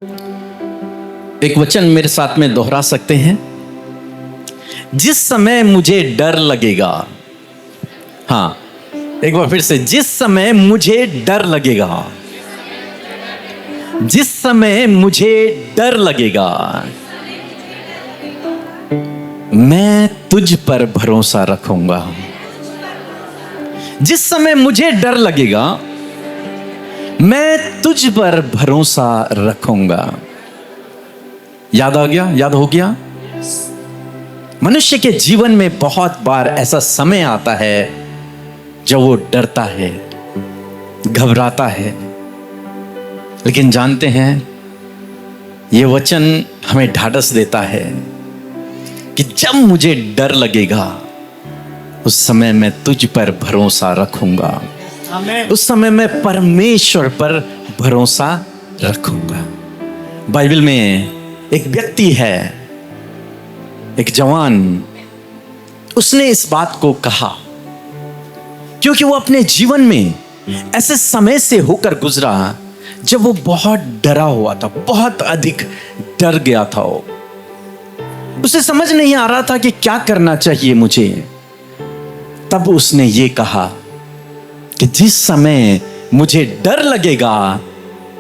एक वचन मेरे साथ में दोहरा सकते हैं? जिस समय मुझे डर लगेगा। हाँ, एक बार फिर से, जिस समय मुझे डर लगेगा, जिस समय मुझे डर लगेगा, मैं तुझ पर भरोसा रखूंगा। जिस समय मुझे डर लगेगा, मैं तुझ पर भरोसा रखूंगा। याद आ गया? याद हो गया? मनुष्य के जीवन में बहुत बार ऐसा समय आता है जब वो डरता है, घबराता है, लेकिन जानते हैं ये वचन हमें ढाढ़स देता है कि जब मुझे डर लगेगा उस समय मैं तुझ पर भरोसा रखूंगा। उस समय मैं परमेश्वर पर भरोसा रखूंगा। बाइबल में एक व्यक्ति है, एक जवान, उसने इस बात को कहा क्योंकि वो अपने जीवन में ऐसे समय से होकर गुजरा जब वो बहुत डरा हुआ था, बहुत अधिक डर गया था। उसे समझ नहीं आ रहा था कि क्या करना चाहिए मुझे। तब उसने ये कहा कि जिस समय मुझे डर लगेगा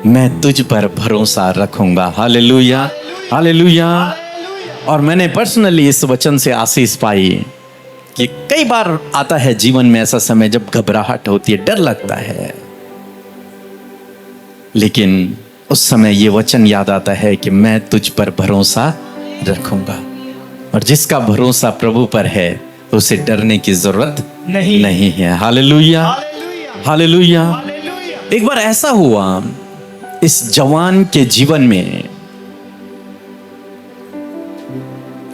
मैं तुझ पर भरोसा रखूंगा। Hallelujah, hallelujah. और मैंने पर्सनली इस वचन से आशीष पाई कि कई बार आता है जीवन में ऐसा समय जब घबराहट होती है, डर लगता है, लेकिन उस समय ये वचन याद आता है कि मैं तुझ पर भरोसा रखूंगा। और जिसका भरोसा प्रभु पर है उसे डरने की जरूरत नहीं है। Hallelujah, hallelujah. एक बार ऐसा हुआ इस जवान के जीवन में,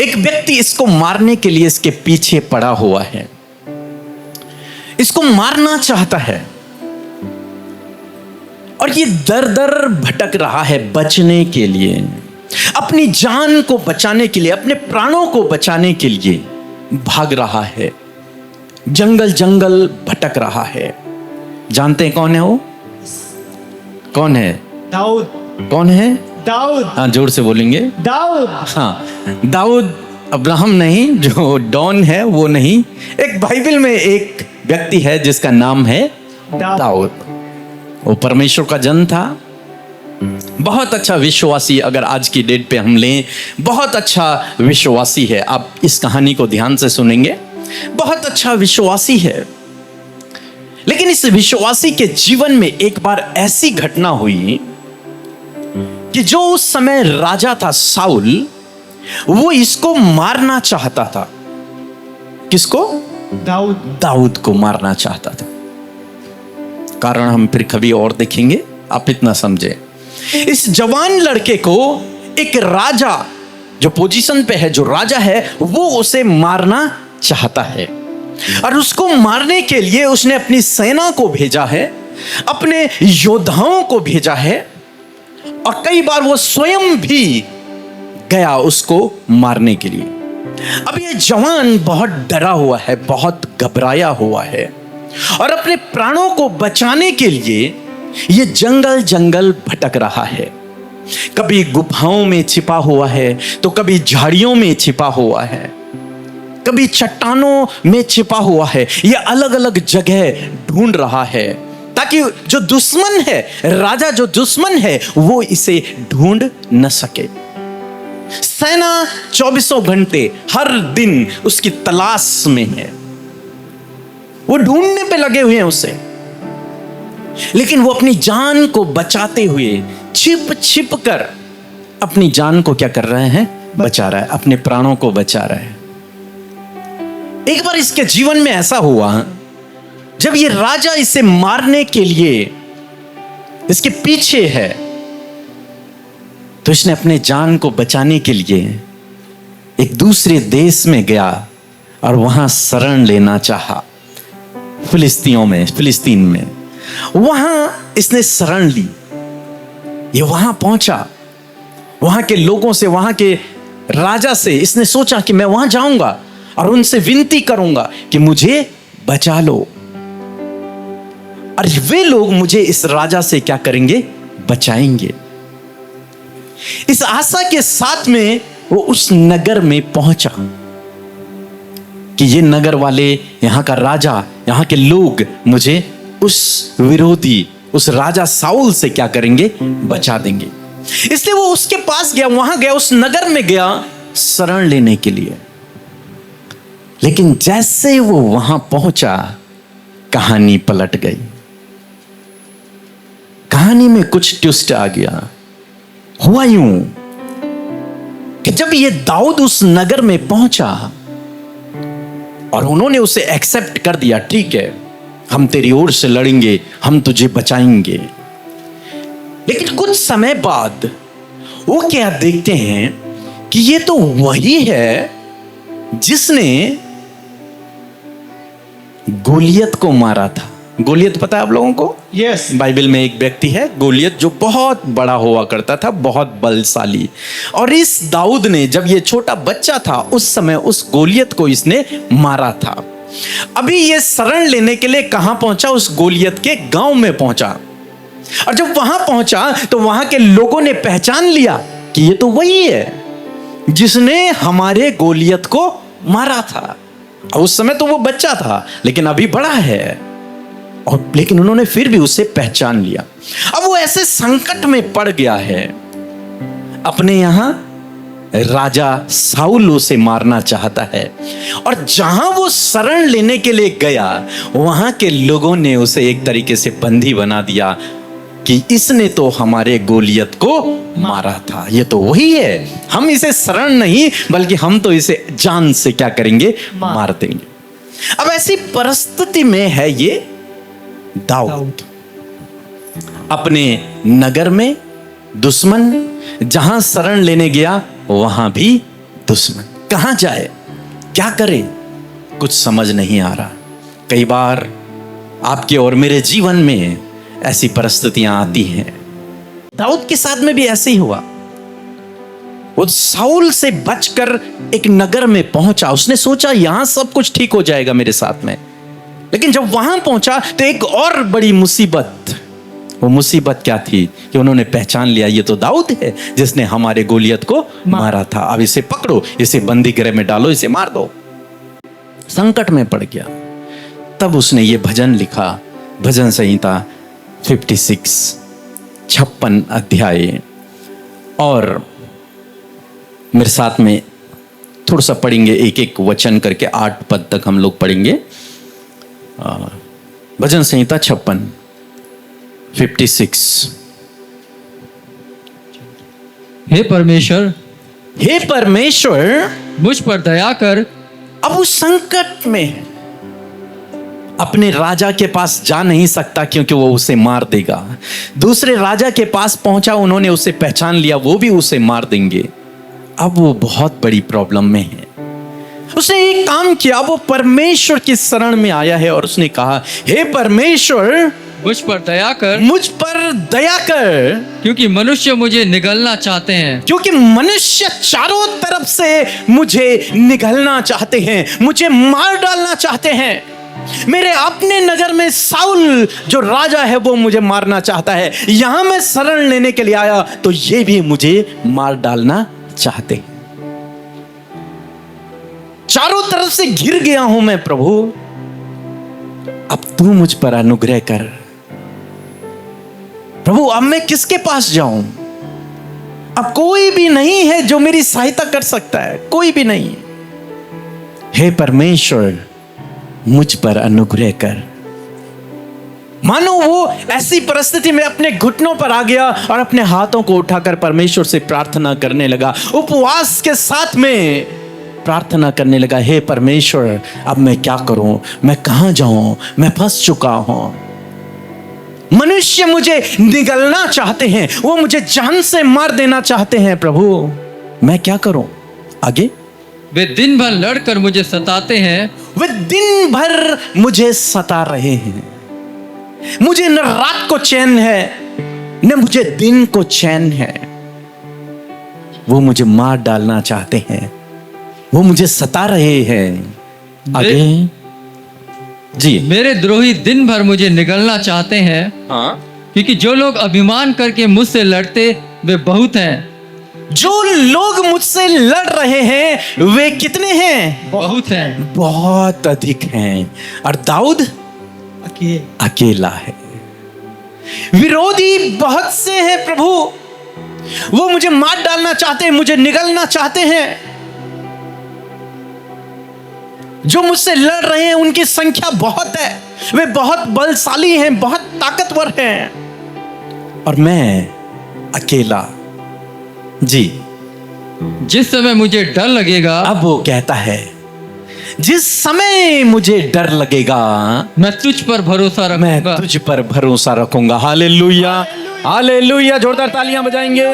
एक व्यक्ति इसको मारने के लिए इसके पीछे पड़ा हुआ है, इसको मारना चाहता है और ये दर दर भटक रहा है बचने के लिए, अपनी जान को बचाने के लिए, अपने प्राणों को बचाने के लिए भाग रहा है, जंगल जंगल भटक रहा है। जानते हैं कौन है वो? कौन है? दाऊद। कौन है? दाऊद। हाँ, जोर से बोलेंगे। दाऊद। हाँ, दाऊद। अब्राहम नहीं, जो डॉन है वो नहीं। एक बाइबल में एक व्यक्ति है जिसका नाम है दाऊद। वो परमेश्वर का जन था, बहुत अच्छा विश्वासी। अगर आज की डेट पे हम लें, बहुत अच्छा विश्वासी है। आप इस कहानी को ध्यान से सुनेंगे, बहुत अच्छा विश्वासी है। लेकिन इस विश्वासी के जीवन में एक बार ऐसी घटना हुई कि जो उस समय राजा था साउल, वो इसको मारना चाहता था। किसको? दाऊद। दाऊद को मारना चाहता था। कारण हम फिर कभी और देखेंगे, आप इतना समझे। इस जवान लड़के को एक राजा, जो पोजीशन पे है, जो राजा है, वो उसे मारना चाहता है। और उसको मारने के लिए उसने अपनी सेना को भेजा है, अपने योद्धाओं को भेजा है, और कई बार वो स्वयं भी गया उसको मारने के लिए। अब ये जवान बहुत डरा हुआ है, बहुत घबराया हुआ है, और अपने प्राणों को बचाने के लिए ये जंगल जंगल भटक रहा है। कभी गुफाओं में छिपा हुआ है, तो कभी झाड़ियों में छिपा हुआ है, कभी चट्टानों में छिपा हुआ है। ये अलग अलग जगह ढूंढ रहा है ताकि जो दुश्मन है, राजा जो दुश्मन है, वो इसे ढूंढ न सके। सेना 24 घंटे हर दिन उसकी तलाश में है, वो ढूंढने पे लगे हुए हैं उसे। लेकिन वो अपनी जान को बचाते हुए छिप छिप कर अपनी जान को क्या कर रहे हैं? बचा रहा है, अपने प्राणों को बचा रहा है। एक बार इसके जीवन में ऐसा हुआ, जब ये राजा इसे मारने के लिए इसके पीछे है, तो इसने अपने जान को बचाने के लिए एक दूसरे देश में गया और वहां शरण लेना चाहा। फिलिस्तीन में वहां इसने शरण ली। ये वहां पहुंचा, वहां के लोगों से, वहां के राजा से इसने सोचा कि मैं वहां जाऊंगा और उनसे विनती करूंगा कि मुझे बचा लो, और वे लोग मुझे इस राजा से क्या करेंगे? बचाएंगे। इस आशा के साथ में वो उस नगर में पहुंचा कि ये नगर वाले, यहां का राजा, यहां के लोग मुझे उस विरोधी, उस राजा साउल से क्या करेंगे, बचा देंगे। इसलिए वो उसके पास गया, वहां गया, उस नगर में गया शरण लेने के लिए। लेकिन जैसे वो वहां पहुंचा, कहानी पलट गई। कहानी में कुछ ट्विस्ट आ गया। हुआ यूं कि जब ये दाऊद उस नगर में पहुंचा और उन्होंने उसे एक्सेप्ट कर दिया, ठीक है हम तेरी ओर से लड़ेंगे, हम तुझे बचाएंगे। लेकिन कुछ समय बाद वो क्या देखते हैं कि ये तो वही है जिसने गोलियत को मारा था। गोलियत पता है आप लोगों को? यस। बाइबल में एक व्यक्ति है गोलियत, जो बहुत बड़ा हुआ करता था, बहुत बलशाली। और इस दाऊद ने, जब ये छोटा बच्चा था, उस समय उस गोलियत को इसने मारा था। अभी ये शरण लेने के लिए कहां पहुंचा? उस गोलियत के गांव में पहुंचा। और जब वहां पहुंचा तो वहां के लोगों ने पहचान लिया कि ये तो वही है जिसने हमारे गोलियत को मारा था। उस समय तो वो बच्चा था, लेकिन अभी बड़ा है। और लेकिन उन्होंने फिर भी उसे पहचान लिया। अब वो ऐसे संकट में पड़ गया है, अपने यहां राजा साउल उसे मारना चाहता है। और जहां वो शरण लेने के लिए गया, वहां के लोगों ने उसे एक तरीके से बंदी बना दिया कि इसने तो हमारे गोलियत को मारा था, ये तो वही है। हम इसे शरण नहीं, बल्कि हम तो इसे जान से क्या करेंगे, मार देंगे। अब ऐसी परिस्थिति में है ये दाऊद, अपने नगर में दुश्मन, जहां शरण लेने गया वहां भी दुश्मन। कहां जाए, क्या करे, कुछ समझ नहीं आ रहा। कई बार आपके और मेरे जीवन में ऐसी परिस्थितियां आती हैं। दाऊद के साथ में भी ऐसे ही हुआ। वो साउल से बचकर एक नगर में पहुंचा। उसने सोचा यहां सब कुछ ठीक हो जाएगा मेरे साथ में। लेकिन जब वहां पहुंचा तो एक और बड़ी मुसीबत। वो मुसीबत क्या थी कि उन्होंने पहचान लिया ये तो दाऊद है जिसने हमारे गोलियत को मारा था। अब इसे पकड़ो, इसे बंदी गृह में डालो, इसे मार दो। संकट में पड़ गया। तब उसने ये भजन लिखा, भजन संहिता 56 अध्याय। और मेरे साथ में थोड़ा सा पढ़ेंगे, एक एक वचन करके 8 पद तक हम लोग पढ़ेंगे। भजन संहिता 56। हे परमेश्वर, हे परमेश्वर मुझ पर दया कर। अब उस संकट में अपने राजा के पास जा नहीं सकता क्योंकि वो उसे मार देगा। दूसरे राजा के पास पहुंचा, उन्होंने उसे पहचान लिया, वो भी उसे मार देंगे। अब वो बहुत बड़ी प्रॉब्लम में है। उसने एक काम किया, वो परमेश्वर की शरण में आया है और उसने कहा, हे परमेश्वर मुझ पर दया कर, मुझ पर दया कर, क्योंकि मनुष्य मुझे निगलना चाहते हैं। क्योंकि मनुष्य चारों तरफ से मुझे निगलना चाहते हैं, मुझे मार डालना चाहते हैं। मेरे अपने नगर में साउल जो राजा है वो मुझे मारना चाहता है। यहां मैं शरण लेने के लिए आया तो ये भी मुझे मार डालना चाहते हैं। चारों तरफ से घिर गया हूं मैं प्रभु, अब तू मुझ पर अनुग्रह कर। प्रभु अब मैं किसके पास जाऊं? अब कोई भी नहीं है जो मेरी सहायता कर सकता है, कोई भी नहीं। हे परमेश्वर मुझ पर अनुग्रह कर। मानो वो ऐसी परिस्थिति में अपने घुटनों पर आ गया और अपने हाथों को उठाकर परमेश्वर से प्रार्थना करने लगा, उपवास के साथ में प्रार्थना करने लगा। हे परमेश्वर अब मैं क्या करूं, मैं कहां जाऊं, मैं फंस चुका हूं। मनुष्य मुझे निगलना चाहते हैं, वो मुझे जान से मार देना चाहते हैं। प्रभु मैं क्या करूं? आगे, वे दिन भर लड़कर मुझे सताते हैं। वे दिन भर मुझे सता रहे हैं। मुझे न रात को चैन है, न मुझे दिन को चैन है। वो मुझे मार डालना चाहते हैं, वो मुझे सता रहे हैं। आगे जी, मेरे द्रोही दिन भर मुझे निगलना चाहते हैं। हाँ, क्योंकि जो लोग अभिमान करके मुझसे लड़ते वे बहुत हैं। जो लोग मुझसे लड़ रहे हैं वे कितने हैं? बहुत हैं। बहुत अधिक हैं। और दाऊद अकेला है। विरोधी बहुत से हैं प्रभु, वो मुझे मार डालना चाहते हैं, मुझे निगलना चाहते हैं। जो मुझसे लड़ रहे हैं उनकी संख्या बहुत है, वे बहुत बलशाली हैं, बहुत ताकतवर हैं, और मैं अकेला। जी, जिस समय मुझे डर लगेगा, अब वो कहता है जिस समय मुझे डर लगेगा मैं तुझ पर भरोसा मैं रखूंगा। तुझ पर भरोसा रखूंगा। हालेलुया, हालेलुया, जोरदार तालियां बजाएंगे।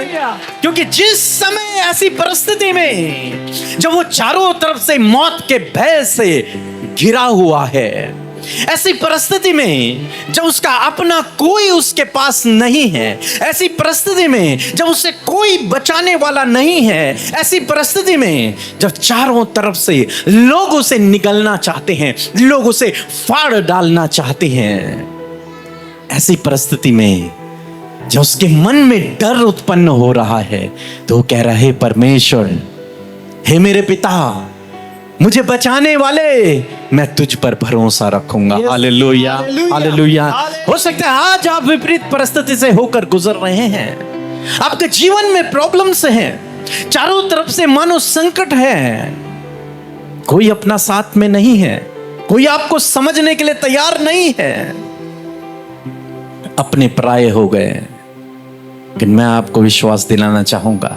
क्योंकि जिस समय ऐसी परिस्थिति में जब वो चारों तरफ से मौत के भय से घिरा हुआ है, ऐसी परिस्थिति में जब उसका अपना कोई उसके पास नहीं है, ऐसी परिस्थिति में जब उसे कोई बचाने वाला नहीं है, ऐसी परिस्थिति में जब चारों तरफ से लोग उसे निगलना चाहते हैं, लोग उसे फाड़ डालना चाहते हैं, ऐसी परिस्थिति में जब उसके मन में डर उत्पन्न हो रहा है, तो वो कह रहा है परमेश्वर, हे मेरे पिता, मुझे बचाने वाले, मैं तुझ पर भरोसा रखूंगा। Hallelujah, hallelujah. हो सकता है आज आप विपरीत परिस्थिति से होकर गुजर रहे हैं, आपके जीवन में प्रॉब्लम्स हैं, चारों तरफ से मानो संकट है, कोई अपना साथ में नहीं है, कोई आपको समझने के लिए तैयार नहीं है, अपने पराये हो गए। लेकिन मैं आपको विश्वास दिलाना चाहूंगा,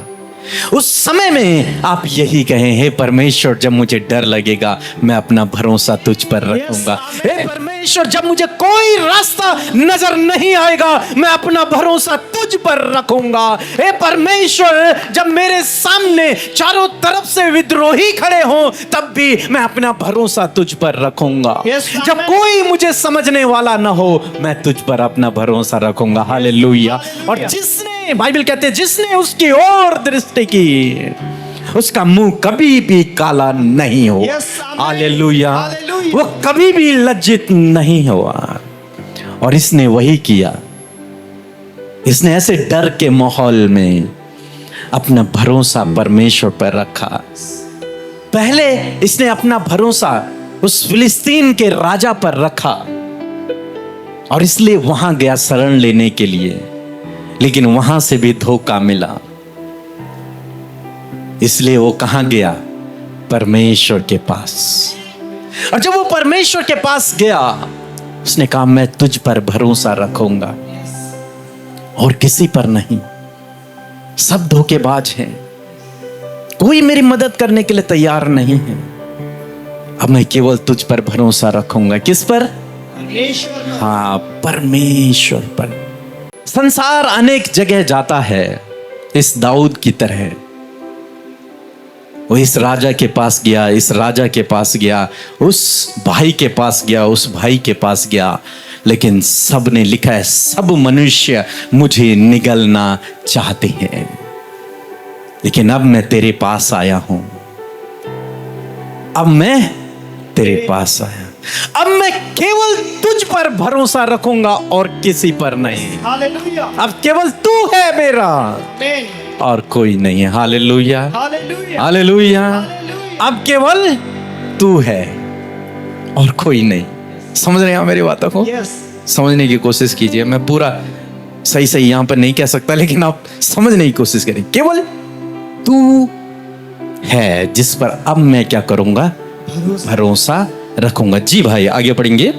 उस समय में आप यही कहें, हे परमेश्वर, जब मुझे डर लगेगा मैं अपना भरोसा तुझ पर रखूंगा। हे परमेश्वर, जब मुझे कोई रास्ता नजर नहीं आएगा मैं अपना भरोसा तुझ पर रखूंगा। हे परमेश्वर, जब मेरे सामने चारों तरफ से विद्रोही खड़े हों तब भी मैं अपना भरोसा तुझ पर रखूंगा। जब कोई मुझे समझने वाला ना हो मैं तुझ पर अपना भरोसा रखूंगा। हालेलुया। और जिसने, बाइबल कहते हैं, जिसने उसकी ओर दृष्टि की उसका मुंह कभी भी काला नहीं हो। हालेलुया। वो कभी भी लज्जित नहीं हुआ। और इसने वही किया, इसने ऐसे डर के माहौल में अपना भरोसा परमेश्वर पर रखा। पहले इसने अपना भरोसा उस फिलिस्तीन के राजा पर रखा और इसलिए वहां गया शरण लेने के लिए, लेकिन वहां से भी धोखा मिला, इसलिए वो कहां गया? परमेश्वर के पास। और जब वो परमेश्वर के पास गया उसने कहा मैं तुझ पर भरोसा रखूंगा और किसी पर नहीं। सब धोखेबाज हैं, कोई मेरी मदद करने के लिए तैयार नहीं है। अब मैं केवल तुझ पर भरोसा रखूंगा। किस पर? हाँ, परमेश्वर पर। संसार अनेक जगह जाता है इस दाऊद की तरह। वो इस राजा के पास गया, इस राजा के पास गया, उस भाई के पास गया, उस भाई के पास गया, लेकिन सब ने लिखा है सब मनुष्य मुझे निगलना चाहते हैं, लेकिन अब मैं तेरे पास आया हूं। अब मैं तेरे पास आया, अब मैं केवल तुझ पर भरोसा रखूंगा और किसी पर नहीं। हालेलुया, अब केवल तू है मेरा और कोई नहीं है। Hallelujah, hallelujah, hallelujah. अब केवल तू है और कोई नहीं। समझ रहे हैं मेरी बातों को? यस, समझने की कोशिश कीजिए। मैं पूरा सही सही यहां पर नहीं कह सकता, लेकिन आप समझने की कोशिश करें। केवल तू है जिस पर अब मैं क्या करूंगा? भरोसा रखूंगा। जी भाई, आगे पढ़ेंगे।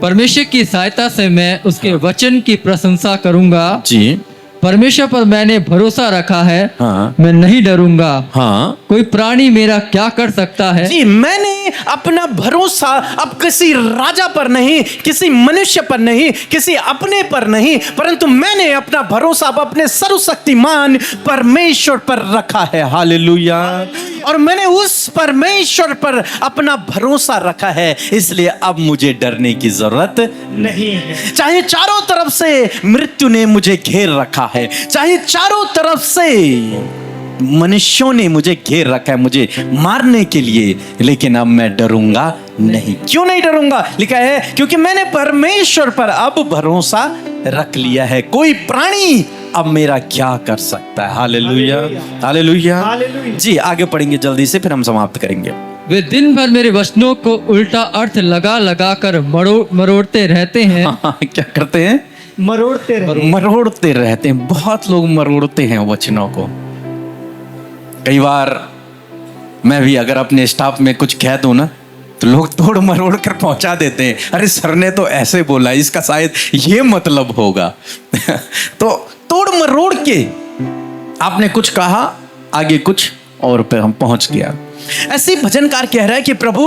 परमेश्वर की सहायता से मैं उसके वचन की प्रशंसा करूंगा। जी परमेश्वर पर मैंने भरोसा रखा है, हाँ, मैं नहीं डरूंगा। हाँ कोई प्राणी मेरा क्या कर सकता है? जी, मैंने अपना भरोसा अब किसी राजा पर नहीं, किसी मनुष्य पर नहीं, किसी अपने पर नहीं, परंतु मैंने अपना भरोसा अब अपने सर्वशक्तिमान परमेश्वर पर रखा है। हालेलुया। और मैंने उस परमेश्वर पर अपना भरोसा रखा है, इसलिए अब मुझे डरने की जरूरत नहीं है। चाहे चारों तरफ से मृत्यु ने मुझे घेर रखा है, चाहे चारों तरफ से मनुष्यों ने मुझे घेर रखा है मुझे मारने के लिए, लेकिन अब मैं डरूंगा नहीं। क्यों नहीं डरूंगा? लिखा है क्योंकि मैंने परमेश्वर पर अब भरोसा रख लिया है। कोई प्राणी अब मेरा क्या कर सकता है। Hallelujah, hallelujah. हालेलुया। जी आगे पढ़ेंगे जल्दी से, फिर हम समाप्त करेंगे। वे दिन भर मेरे वचनों को उल्टा अर्थ लगा लगा कर मरोड़ते रहते हैं। क्या करते हैं? मरोड़ते रहे। मरोड़ते रहते हैं। बहुत लोग मरोड़ते हैं वचनों को। कई बार मैं भी अगर अपने स्टाफ में कुछ कह दूं ना, तो लोग तोड़ मरोड़ कर पहुंचा देते हैं। अरे सर ने तो ऐसे बोला, इसका शायद ये मतलब होगा। तो तोड़ मरोड़ के आपने कुछ कहा, आगे कुछ और पे हम पहुंच गया। ऐसे ही भजनकार कह रहा है कि प्रभु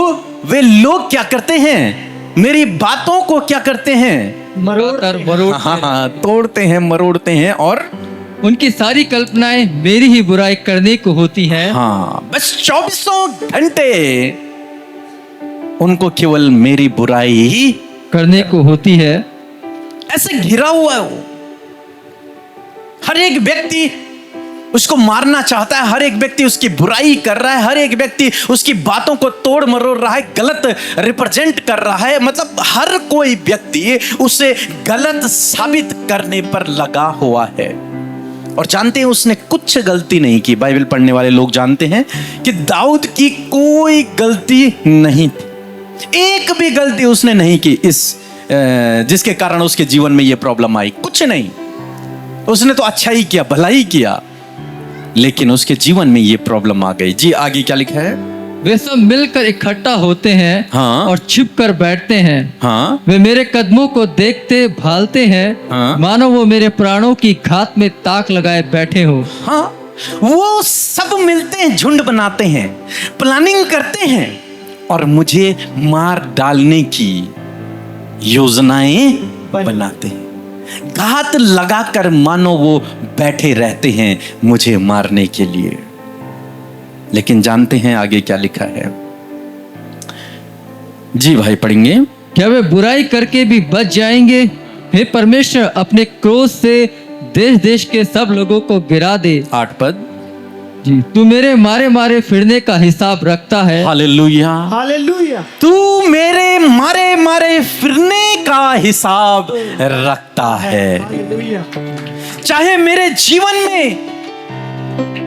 वे लोग क्या करते हैं, मेरी बातों को क्या करते हैं, मरोड़ हाँ, तोड़ते हैं, मरोड़ते हैं, और उनकी सारी कल्पनाएं मेरी ही बुराई करने को होती हैं। हाँ, बस 24 घंटे उनको केवल मेरी बुराई ही करने को होती है। ऐसे घिरा हुआ है वो। हर एक व्यक्ति उसको मारना चाहता है, हर एक व्यक्ति उसकी बुराई कर रहा है, हर एक व्यक्ति उसकी बातों को तोड़ मरोड़ रहा है, गलत रिप्रेजेंट कर रहा है। मतलब हर कोई व्यक्ति उसे गलत साबित करने पर लगा हुआ है। और जानते हैं उसने कुछ गलती नहीं की। बाइबल पढ़ने वाले लोग जानते हैं कि दाऊद की कोई गलती नहीं थी, एक भी गलती उसने नहीं की जिसके कारण उसके जीवन में ये प्रॉब्लम आई। कुछ नहीं, उसने तो अच्छा ही किया, भला ही किया, लेकिन उसके जीवन में ये प्रॉब्लम आ गई। जी आगे क्या लिखा है? वे सब मिलकर इकट्ठा होते हैं, हाँ। और छिप कर बैठते हैं। हाँ, वे मेरे कदमों को देखते भालते हैं, हाँ। मानो वो मेरे प्राणों की घात में ताक लगाए बैठे हो। हाँ, वो सब मिलते हैं, झुंड बनाते हैं, प्लानिंग करते हैं और मुझे मार डालने की योजनाएं बनाते हैं। घात लगाकर मानो वो बैठे रहते हैं मुझे मारने के लिए। लेकिन जानते हैं आगे क्या लिखा है? जी भाई पढ़ेंगे। क्या वे बुराई करके भी बच जाएंगे? हे परमेश्वर, अपने क्रोध से देश देश के सब लोगों को गिरा दे। 8 पद। जी, तू मेरे मारे मारे फिरने का हिसाब रखता है। Hallelujah, hallelujah. तू मेरे मारे मारे फिरने का हिसाब रखता है। हालेलुया। चाहे मेरे जीवन में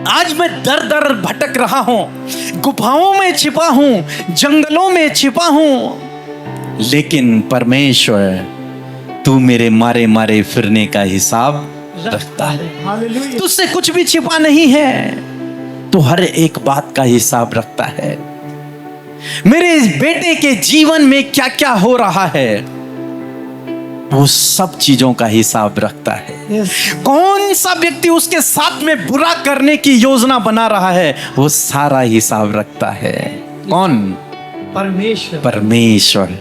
आज मैं दर दर भटक रहा हूं, गुफाओं में छिपा हूं, जंगलों में छिपा हूं, लेकिन परमेश्वर तू मेरे मारे मारे फिरने का हिसाब रखता है। हालेलुया। तुझसे कुछ भी छिपा नहीं है, तू हर एक बात का हिसाब रखता है। मेरे इस बेटे के जीवन में क्या क्या हो रहा है, वो सब चीजों का हिसाब रखता है। यस। कौन सा व्यक्ति उसके साथ में बुरा करने की योजना बना रहा है, वो सारा हिसाब रखता है। कौन? परमेश्वर। परमेश्वर,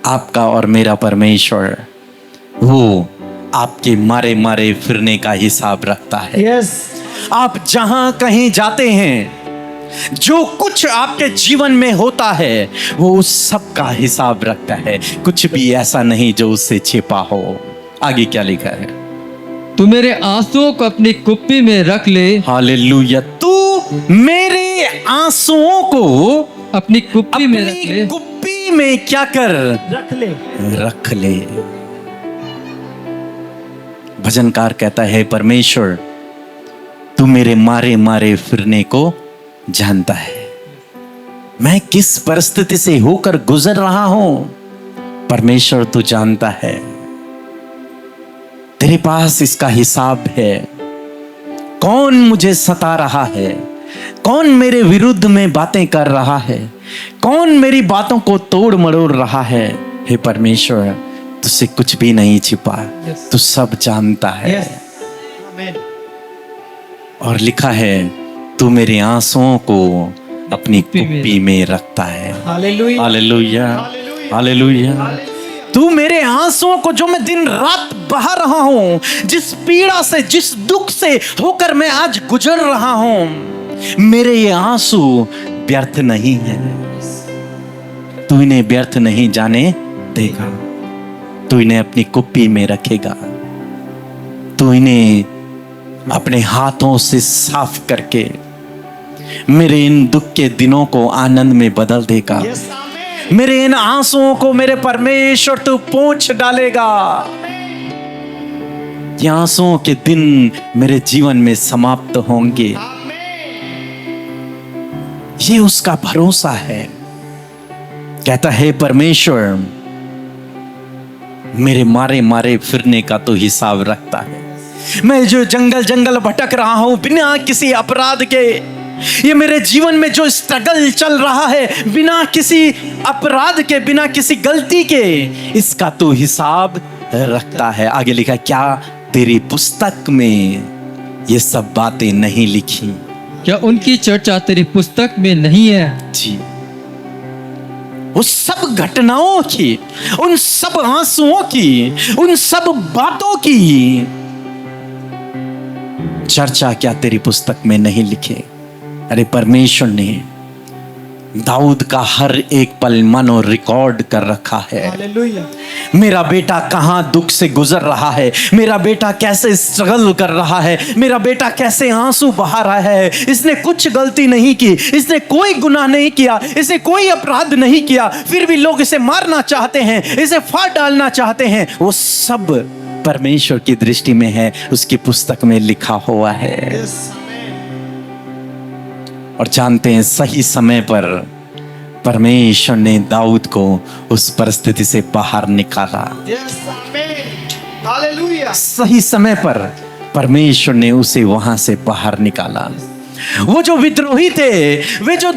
आपका और मेरा परमेश्वर, वो आपके मारे मारे फिरने का हिसाब रखता है। यस। आप जहां कहीं जाते हैं, जो कुछ आपके जीवन में होता है, वो उस सब का हिसाब रखता है। कुछ भी ऐसा नहीं जो उससे छिपा हो। आगे क्या लिखा है? तू मेरे आंसुओं को अपनी कुप्पी में रख ले। हालेलुया। तू मेरे आंसुओं को अपनी कुप्पी में रख ले। अपनी कुप्पी में क्या कर? रख ले। रख ले। भजनकार कहता है, परमेश्वर तू मेरे मारे मारे फिरने को जानता है। मैं किस परिस्थिति से होकर गुजर रहा हूं, परमेश्वर तू जानता है। तेरे पास इसका हिसाब है। कौन मुझे सता रहा है, कौन मेरे विरुद्ध में बातें कर रहा है, कौन मेरी बातों को तोड़ मरोड़ रहा है। हे परमेश्वर, तुझसे कुछ भी नहीं छिपा, तू सब जानता है। यस। आमीन। और लिखा है, तू मेरे आंसुओं को अपनी कुप्पी में रखता है। हालेलुया। Hallelujah, hallelujah. तू मेरे आंसुओं को, जो मैं दिन रात बहा रहा हूं, जिस पीड़ा से, जिस दुख से होकर मैं आज गुजर रहा हूं, मेरे ये आंसू व्यर्थ नहीं है। तू इन्हें व्यर्थ नहीं जाने देगा। तू इन्हें अपनी कुप्पी में रखेगा। तू इन्हें अपने हाथों से साफ करके मेरे इन दुख के दिनों को आनंद में बदल देगा। यस। आमीन। मेरे इन आंसुओं को मेरे परमेश्वर तू पोंछ डालेगा। ये आंसुओं के दिन मेरे जीवन में समाप्त होंगे। ये उसका भरोसा है। कहता है परमेश्वर मेरे मारे मारे फिरने का तो हिसाब रखता है। मैं जो जंगल जंगल भटक रहा हूं बिना किसी अपराध के, ये मेरे जीवन में जो स्ट्रगल चल रहा है बिना किसी अपराध के, बिना किसी गलती के, इसका तो हिसाब रखता है। आगे लिखा, क्या तेरी पुस्तक में ये सब बातें नहीं लिखी? क्या उनकी चर्चा तेरी पुस्तक में नहीं है? जी, उस सब घटनाओं की, उन सब आंसुओं की, उन सब बातों की चर्चा क्या तेरी पुस्तक में नहीं लिखे? अरे परमेश्वर ने दाऊद का हर एक पल मानो रिकॉर्ड कर रखा है। हालेलुया। मेरा बेटा कहां दुख से गुजर रहा है, मेरा बेटा कैसे स्ट्रगल कर रहा है, मेरा बेटा कैसे आंसू बहा रहा है। इसने कुछ गलती नहीं की, इसने कोई गुनाह नहीं किया, इसने कोई अपराध नहीं किया, फिर भी लोग इसे मारना चाहते हैं, इसे फाड़ डालना चाहते हैं। वो सब परमेश्वर की दृष्टि में है, उसकी पुस्तक में लिखा हुआ है। और जानते हैं सही समय पर परमेश्वर ने दाऊद को उस परिस्थिति से बाहर निकाला। हालेलुया। सही समय पर परमेश्वर ने उसे वहां से बाहर निकाला। वो जो विद्रोही थे, वे जो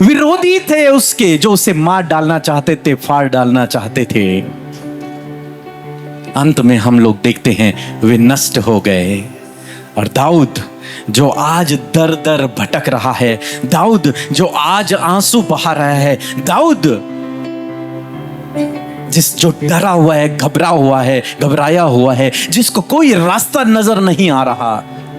विरोधी थे उसके, जो उसे मार डालना चाहते थे, फाड़ डालना चाहते थे, अंत में हम लोग देखते हैं वे नष्ट हो गए। और दाऊद जो आज दर दर भटक रहा है, दाऊद जो आज आंसू बहा रहा है, दाऊद जो डरा हुआ है, घबराया हुआ है, जिसको कोई रास्ता नजर नहीं आ रहा,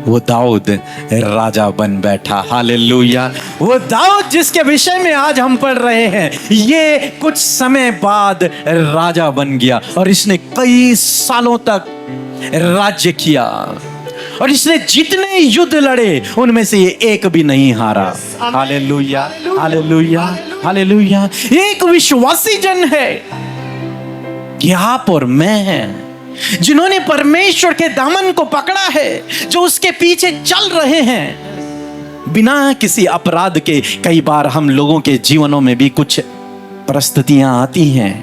वो दाऊद राजा बन बैठा। हालेलुया। वो दाऊद जिसके विषय में आज हम पढ़ रहे हैं, ये कुछ समय बाद राजा बन गया और इसने कई सालों तक राज्य किया और इसने जितने युद्ध लड़े उनमें से ये एक भी नहीं हारा। Hallelujah, hallelujah, hallelujah. एक विश्वासी जन है कि आप और मैं हैं, जिन्होंने परमेश्वर के दामन को पकड़ा है, जो उसके पीछे चल रहे हैं बिना किसी अपराध के। कई बार हम लोगों के जीवनों में भी कुछ परिस्थितियां आती हैं,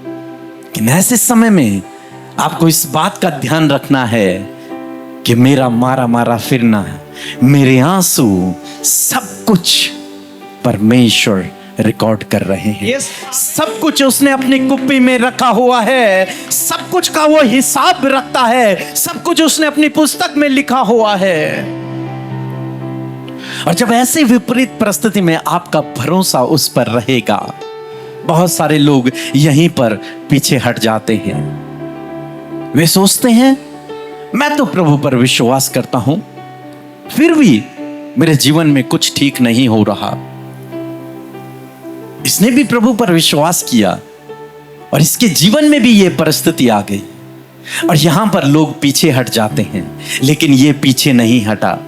लेकिन ऐसे समय में आपको इस बात का ध्यान रखना है कि मेरा मारा मारा फिरना, मेरे आंसू, सब कुछ परमेश्वर रिकॉर्ड कर रहे हैं। सब कुछ उसने अपनी कुप्पी में रखा हुआ है, सब कुछ का वो हिसाब रखता है, सब कुछ उसने अपनी पुस्तक में लिखा हुआ है। और जब ऐसे विपरीत परिस्थिति में आपका भरोसा उस पर रहेगा, बहुत सारे लोग यहीं पर पीछे हट जाते हैं। वे सोचते हैं मैं तो प्रभु पर विश्वास करता हूं, फिर भी मेरे जीवन में कुछ ठीक नहीं हो रहा। इसने भी प्रभु पर विश्वास किया और इसके जीवन में भी ये परिस्थिति आ गई और यहां पर लोग पीछे हट जाते हैं, लेकिन ये पीछे नहीं हटा।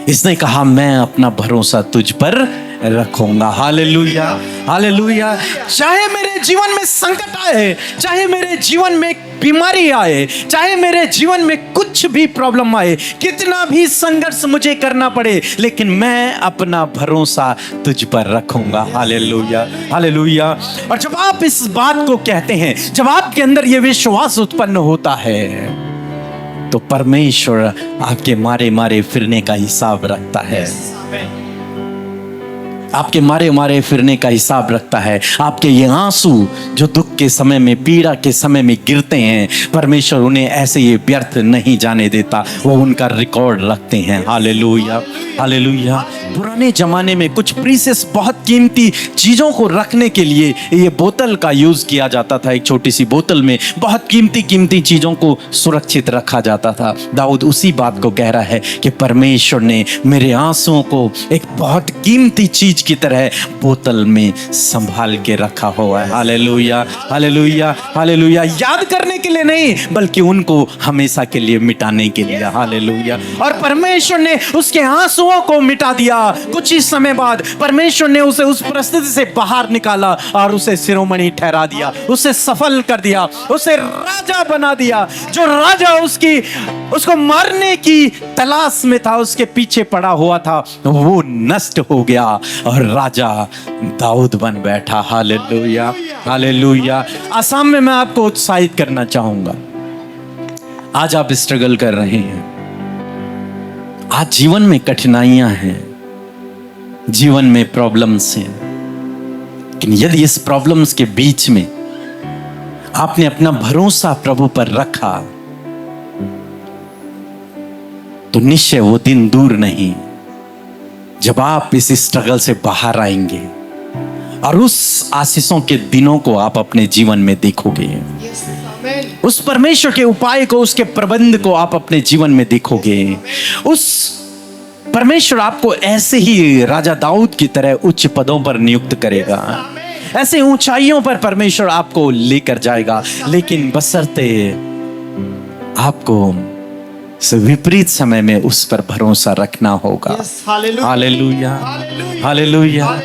इसने कहा मैं अपना भरोसा तुझ पर रखूंगा। Hallelujah, hallelujah. चाहे मेरे जीवन में संकट आए, चाहे मेरे जीवन में बीमारी आए, चाहे मेरे जीवन में कुछ भी प्रॉब्लम आए, कितना भी संघर्ष मुझे करना पड़े, लेकिन मैं अपना भरोसा तुझ पर रखूंगा। Hallelujah, hallelujah. और जब आप इस बात को कहते हैं, जब आपके अंदर यह विश्वास उत्पन्न होता है, तो परमेश्वर आपके मारे मारे फिरने का हिसाब रखता है। आपके मारे मारे फिरने का हिसाब रखता है। आपके ये आंसू जो दुख के समय में, पीड़ा के समय में गिरते हैं, परमेश्वर उन्हें ऐसे ये व्यर्थ नहीं जाने देता, वो उनका रिकॉर्ड रखते हैं। Hallelujah, hallelujah. पुराने जमाने में कुछ प्रीसियस, बहुत कीमती चीजों को रखने के लिए ये बोतल का यूज किया जाता था। एक छोटी सी बोतल में बहुत कीमती कीमती चीजों को सुरक्षित रखा जाता था। दाऊद उसी बात को कह रहा है कि परमेश्वर ने मेरे आंसुओं को एक बहुत कीमती चीज चीज की तरह बोतल में संभाल के रखा हुआ है। Hallelujah, hallelujah, hallelujah. याद करने के लिए नहीं, बल्कि उनको हमेशा के लिए मिटाने के लिए। हालेलुया। और परमेश्वर ने उसके आंसुओं को मिटा दिया। कुछ ही समय बाद परमेश्वर ने उसे उस परिस्थिति से बाहर निकाला और उसे शिरोमणि ठहरा दिया, उसे सफल कर दिया, उसे राजा बना दिया। जो राजा उसको मारने की तलाश में था, उसके पीछे पड़ा हुआ था, वो नष्ट हो गया और राजा दाऊद बन बैठा। Hallelujah, hallelujah. आसाम में मैं आपको उत्साहित करना चाहूंगा। आज आप स्ट्रगल कर रहे हैं, आज जीवन में कठिनाइयां हैं, जीवन में प्रॉब्लम्स हैं, लेकिन यदि इस प्रॉब्लम्स के बीच में आपने अपना भरोसा प्रभु पर रखा तो निश्चय वो दिन दूर नहीं जब आप इस स्ट्रगल से बाहर आएंगे और उस आशीषों के दिनों को आप अपने जीवन में देखोगे। उस परमेश्वर के उपाय को, उसके प्रबंध को आप अपने जीवन में देखोगे। उस परमेश्वर आपको ऐसे ही राजा दाऊद की तरह उच्च पदों पर नियुक्त करेगा, ऐसे ऊंचाइयों पर परमेश्वर आपको लेकर जाएगा, लेकिन बशर्ते आपको विपरीत समय में उस पर भरोसा रखना होगा। Hallelujah, hallelujah.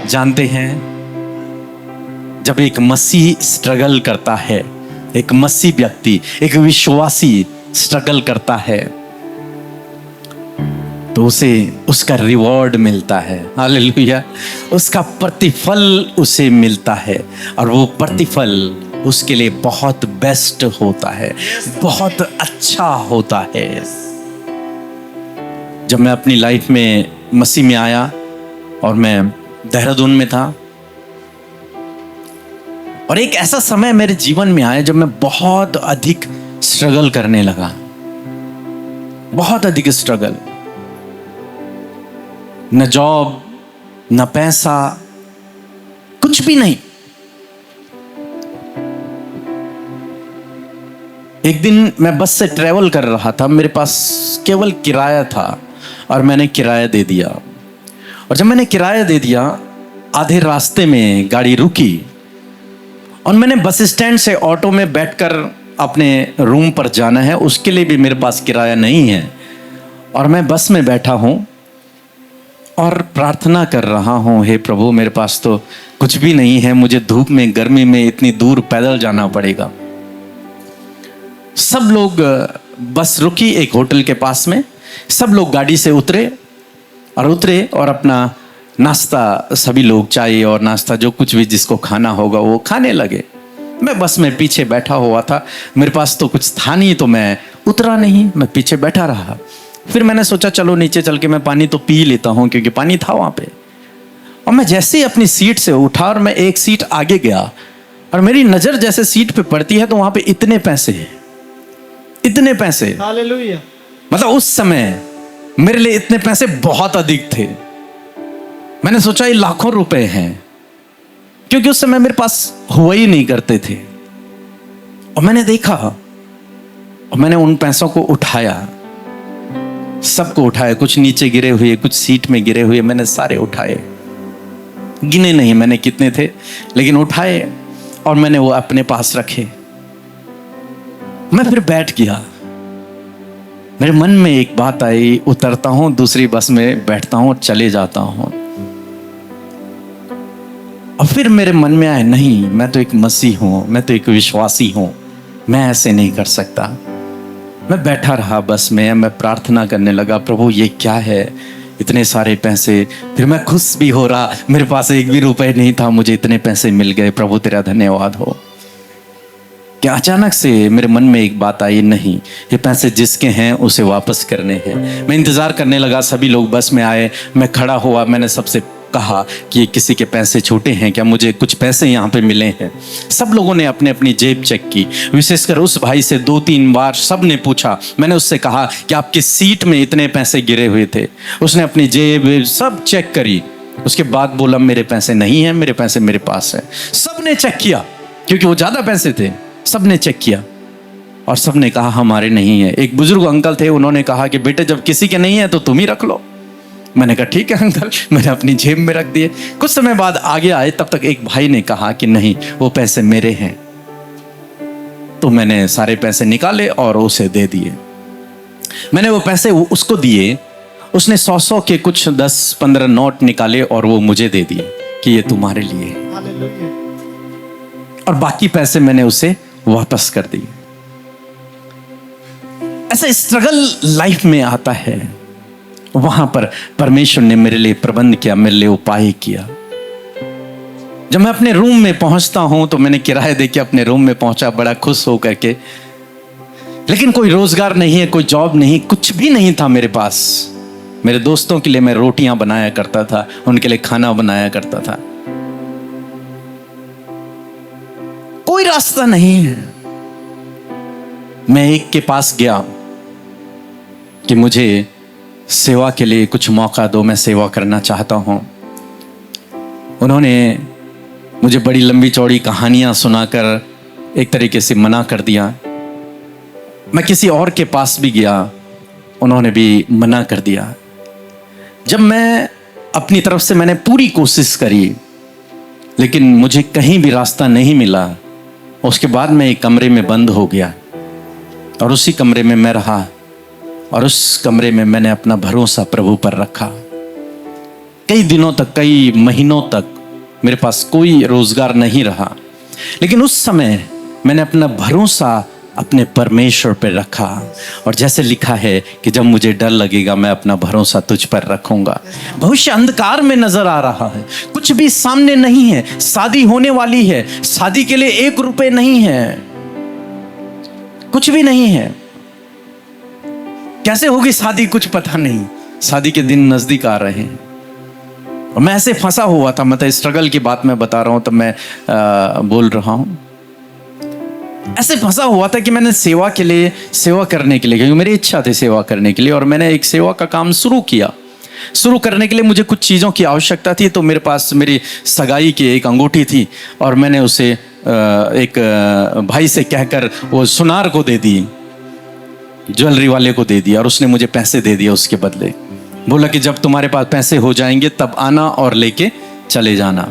जानते हैं, जब एक मसीह स्ट्रगल करता है, एक मसीह व्यक्ति, एक विश्वासी स्ट्रगल करता है, तो उसे उसका रिवॉर्ड मिलता है। हालेलुया। उसका प्रतिफल उसे मिलता है और वो प्रतिफल उसके लिए बहुत बेस्ट होता है, बहुत अच्छा होता है। जब मैं अपनी लाइफ में मसीह में आया और मैं देहरादून में था, और एक ऐसा समय मेरे जीवन में आया जब मैं बहुत अधिक स्ट्रगल करने लगा, बहुत अधिक स्ट्रगल। न जॉब, न पैसा, कुछ भी नहीं। एक दिन मैं बस से ट्रेवल कर रहा था, मेरे पास केवल किराया था और मैंने किराया दे दिया। और जब मैंने किराया दे दिया, आधे रास्ते में गाड़ी रुकी और मैंने बस स्टैंड से ऑटो में बैठकर अपने रूम पर जाना है, उसके लिए भी मेरे पास किराया नहीं है। और मैं बस में बैठा हूँ और प्रार्थना कर रहा हूँ, हे प्रभु मेरे पास तो कुछ भी नहीं है, मुझे धूप में, गर्मी में इतनी दूर पैदल जाना पड़ेगा। सब लोग, बस रुकी एक होटल के पास में, सब लोग गाड़ी से उतरे और अपना नाश्ता, सभी लोग चाय और नाश्ता जो कुछ भी जिसको खाना होगा वो खाने लगे। मैं बस में पीछे बैठा हुआ था, मेरे पास तो कुछ था नहीं, तो मैं उतरा नहीं, मैं पीछे बैठा रहा। फिर मैंने सोचा चलो नीचे चल के मैं पानी तो पी लेता हूँ, क्योंकि पानी था वहाँ पे। और मैं जैसे ही अपनी सीट से उठा और मैं एक सीट आगे गया और मेरी नज़र जैसे सीट पे पड़ती है तो वहाँ पे इतने पैसे, इतने पैसे। हालेलुया। मतलब उस समय मेरे लिए इतने पैसे बहुत अधिक थे। मैंने सोचा ये लाखों रुपए हैं, क्योंकि उस समय मेरे पास हुआ ही नहीं करते थे। और मैंने देखा और मैंने उन पैसों को उठाया, सबको उठाया, कुछ नीचे गिरे हुए, कुछ सीट में गिरे हुए, मैंने सारे उठाए, गिने नहीं मैंने कितने थे, लेकिन उठाए और मैंने वो अपने पास रखे। मैं फिर बैठ गया। मेरे मन में एक बात आई, उतरता हूं, दूसरी बस में बैठता हूं और चले जाता हूं। और फिर मेरे मन में आया, नहीं, मैं तो एक मसीह हूं, मैं तो एक विश्वासी हूं, मैं ऐसे नहीं कर सकता। मैं बैठा रहा बस में, मैं प्रार्थना करने लगा, प्रभु ये क्या है, इतने सारे पैसे। फिर मैं खुश भी हो रहा, मेरे पास एक भी रुपए नहीं था, मुझे इतने पैसे मिल गए, प्रभु तेरा धन्यवाद हो। कि अचानक से मेरे मन में एक बात आई, नहीं, ये पैसे जिसके हैं उसे वापस करने हैं। मैं इंतजार करने लगा, सभी लोग बस में आए, मैं खड़ा हुआ, मैंने सबसे कहा कि ये किसी के पैसे छोटे हैं क्या, मुझे कुछ पैसे यहाँ पे मिले हैं। सब लोगों ने अपने अपनी जेब चेक की, विशेषकर उस भाई से 2-3 बार सब ने पूछा। मैंने उससे कहा कि आपकी सीट में इतने पैसे गिरे हुए थे, उसने अपनी जेब सब चेक करी, उसके बाद बोला मेरे पैसे नहीं है, मेरे पैसे मेरे पास है। सब ने चेक किया, क्योंकि वो ज़्यादा पैसे थे, सब ने चेक किया और सब ने कहा हमारे नहीं है। एक बुजुर्ग अंकल थे, उन्होंने कहा कि बेटे जब किसी के नहीं है तो तुम ही रख लो। मैंने कहा ठीक है अंकल, मैंने अपनी जेब में रख दिए। कुछ समय बाद आगे आए, तब तक एक भाई ने कहा कि नहीं, वो पैसे मेरे हैं। तो मैंने सारे पैसे निकाले और उसे दे दिए। मैंने वो पैसे उसको दिए, उसने 100 के कुछ 10-15 नोट निकाले और वो मुझे दे दिए कि ये तुम्हारे लिए है। हालेलुया। और बाकी पैसे मैंने उसे वापस कर दिए। ऐसा स्ट्रगल लाइफ में आता है, वहां पर परमेश्वर ने मेरे लिए प्रबंध किया, मेरे लिए उपाय किया। जब मैं अपने रूम में पहुंचता हूं तो मैंने किराया देके अपने रूम में पहुंचा, बड़ा खुश होकर के, लेकिन कोई रोजगार नहीं है, कोई जॉब नहीं, कुछ भी नहीं था मेरे पास। मेरे दोस्तों के लिए मैं रोटियां बनाया करता था, उनके लिए खाना बनाया करता था। कोई रास्ता नहीं है। मैं एक के पास गया कि मुझे सेवा के लिए कुछ मौका दो, मैं सेवा करना चाहता हूं। उन्होंने मुझे बड़ी लंबी चौड़ी कहानियां सुनाकर एक तरीके से मना कर दिया। मैं किसी और के पास भी गया, उन्होंने भी मना कर दिया। जब मैं अपनी तरफ से मैंने पूरी कोशिश करी, लेकिन मुझे कहीं भी रास्ता नहीं मिला। उसके बाद मैं एक कमरे में बंद हो गया और उसी कमरे में मैं रहा, और उस कमरे में मैंने अपना भरोसा प्रभु पर रखा। कई दिनों तक, कई महीनों तक मेरे पास कोई रोजगार नहीं रहा, लेकिन उस समय मैंने अपना भरोसा अपने परमेश्वर पर रखा। और जैसे लिखा है कि जब मुझे डर लगेगा मैं अपना भरोसा तुझ पर रखूंगा। भविष्य अंधकार में नजर आ रहा है, कुछ भी सामने नहीं है। शादी होने वाली है, शादी के लिए 1 रुपए नहीं है, कुछ भी नहीं है। कैसे होगी शादी कुछ पता नहीं, शादी के दिन नजदीक आ रहे हैं। और मैं ऐसे फंसा हुआ था, मतलब स्ट्रगल की बात मैं बता रहा हूं, तो मैं बोल रहा हूं। ऐसे फंसा हुआ था कि मैंने सेवा करने के लिए, क्योंकि मेरी इच्छा थी सेवा करने के लिए, और मैंने एक सेवा का काम शुरू किया। शुरू करने के लिए मुझे कुछ चीज़ों की आवश्यकता थी। तो मेरे पास मेरी सगाई की एक अंगूठी थी, और मैंने उसे एक भाई से कहकर वो सुनार को दे दी, ज्वेलरी वाले को दे दिया, और उसने मुझे पैसे दे दिए उसके बदले। बोला कि जब तुम्हारे पास पैसे हो जाएंगे तब आना और लेके चले जाना।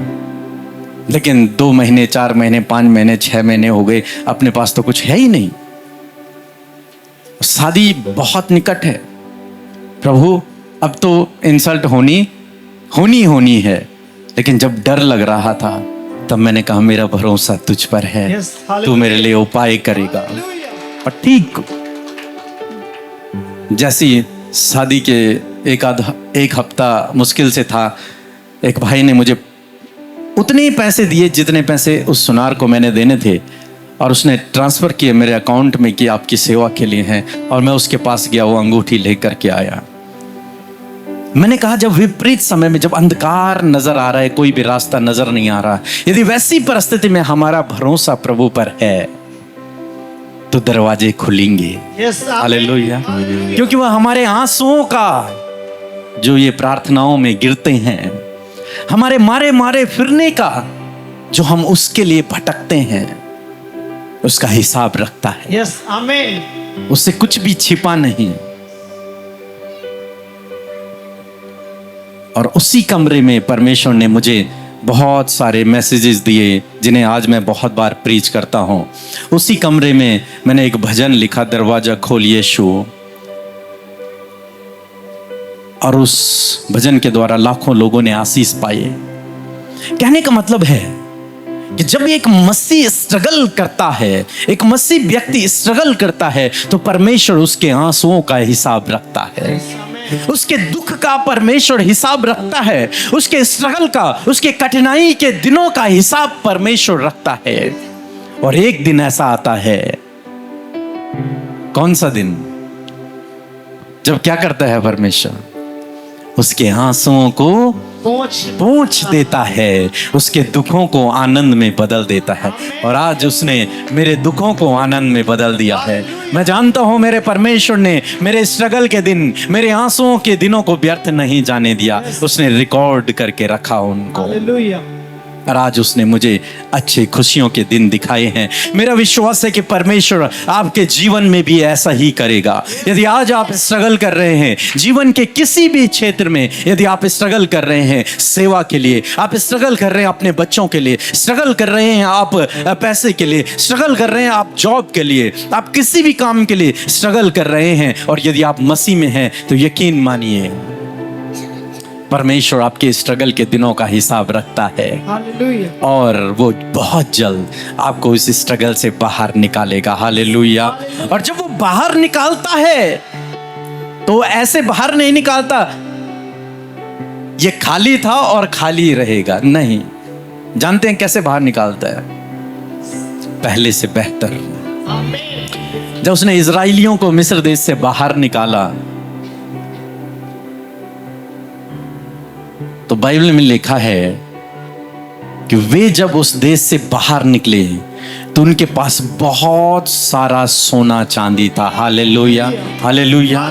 लेकिन 2 महीने, 4 महीने, 5 महीने, 6 महीने हो गए, अपने पास तो कुछ है ही नहीं। शादी बहुत निकट है। प्रभु अब तो इंसल्ट होनी है। लेकिन जब डर लग रहा था तब मैंने कहा मेरा भरोसा तुझ पर है, Yes, hallelujah. तू मेरे लिए उपाय करेगा। और ठीक जैसी शादी के एक हफ्ता मुश्किल से था, एक भाई ने मुझे उतने ही पैसे दिए जितने पैसे उस सुनार को मैंने देने थे, और उसने ट्रांसफ़र किए मेरे अकाउंट में कि आपकी सेवा के लिए हैं। और मैं उसके पास गया, वो अंगूठी लेकर के आया। मैंने कहा जब विपरीत समय में, जब अंधकार नजर आ रहा है, कोई भी रास्ता नजर नहीं आ रहा, यदि वैसी परिस्थिति में हमारा भरोसा प्रभु पर है तो दरवाजे खुलेंगे। Yes, hallelujah. क्योंकि वह हमारे आंसुओं का, जो ये प्रार्थनाओं में गिरते हैं, हमारे मारे फिरने का, जो हम उसके लिए भटकते हैं, उसका हिसाब रखता है। Yes, आमीन। उससे कुछ भी छिपा नहीं। और उसी कमरे में परमेश्वर ने मुझे बहुत सारे मैसेजेस दिए, जिन्हें आज मैं बहुत बार प्रीच करता हूं। उसी कमरे में मैंने एक भजन लिखा, दरवाजा खोल यीशु, और उस भजन के द्वारा लाखों लोगों ने आशीष पाए। कहने का मतलब है कि जब एक मसीह स्ट्रगल करता है, एक मसीह व्यक्ति स्ट्रगल करता है, तो परमेश्वर उसके आंसुओं का हिसाब रखता है, उसके दुख का परमेश्वर हिसाब रखता है, उसके स्ट्रगल का, उसके कठिनाई के दिनों का हिसाब परमेश्वर रखता है। और एक दिन ऐसा आता है, कौन सा दिन, जब क्या करता है परमेश्वर, उसके आंसुओं को पोंछ देता है, उसके दुखों को आनंद में बदल देता है। और आज उसने मेरे दुखों को आनंद में बदल दिया है। मैं जानता हूं मेरे परमेश्वर ने मेरे स्ट्रगल के दिन, मेरे आंसुओं के दिनों को व्यर्थ नहीं जाने दिया। उसने रिकॉर्ड करके रखा उनको। हालेलुया। और आज उसने मुझे अच्छे खुशियों के दिन दिखाए हैं। मेरा विश्वास है कि परमेश्वर आपके जीवन में भी ऐसा ही करेगा। यदि आज आप स्ट्रगल कर रहे हैं जीवन के किसी भी क्षेत्र में, यदि आप स्ट्रगल कर रहे हैं सेवा के लिए, आप स्ट्रगल कर रहे हैं अपने बच्चों के लिए, स्ट्रगल कर रहे हैं आप पैसे के लिए, स्ट्रगल कर रहे हैं आप जॉब के लिए, आप किसी भी काम के लिए स्ट्रगल कर रहे हैं, और यदि आप मसीह में हैं तो यकीन मानिए परमेश्वर आपके स्ट्रगल के दिनों का हिसाब रखता है, हालेलुया। और वो बहुत जल्द आपको इस स्ट्रगल से बाहर निकालेगा। हालेलुया। और जब वो बाहर निकालता है तो ऐसे बाहर नहीं निकालता ये खाली था और खाली रहेगा, नहीं। जानते हैं कैसे बाहर निकालता है? पहले से बेहतर। जब उसने इजराइलियों को मिस्र देश से बाहर निकाला तो बाइबल में लिखा है कि वे जब उस देश से बाहर निकले तो उनके पास बहुत सारा सोना चांदी था। Hallelujah, hallelujah.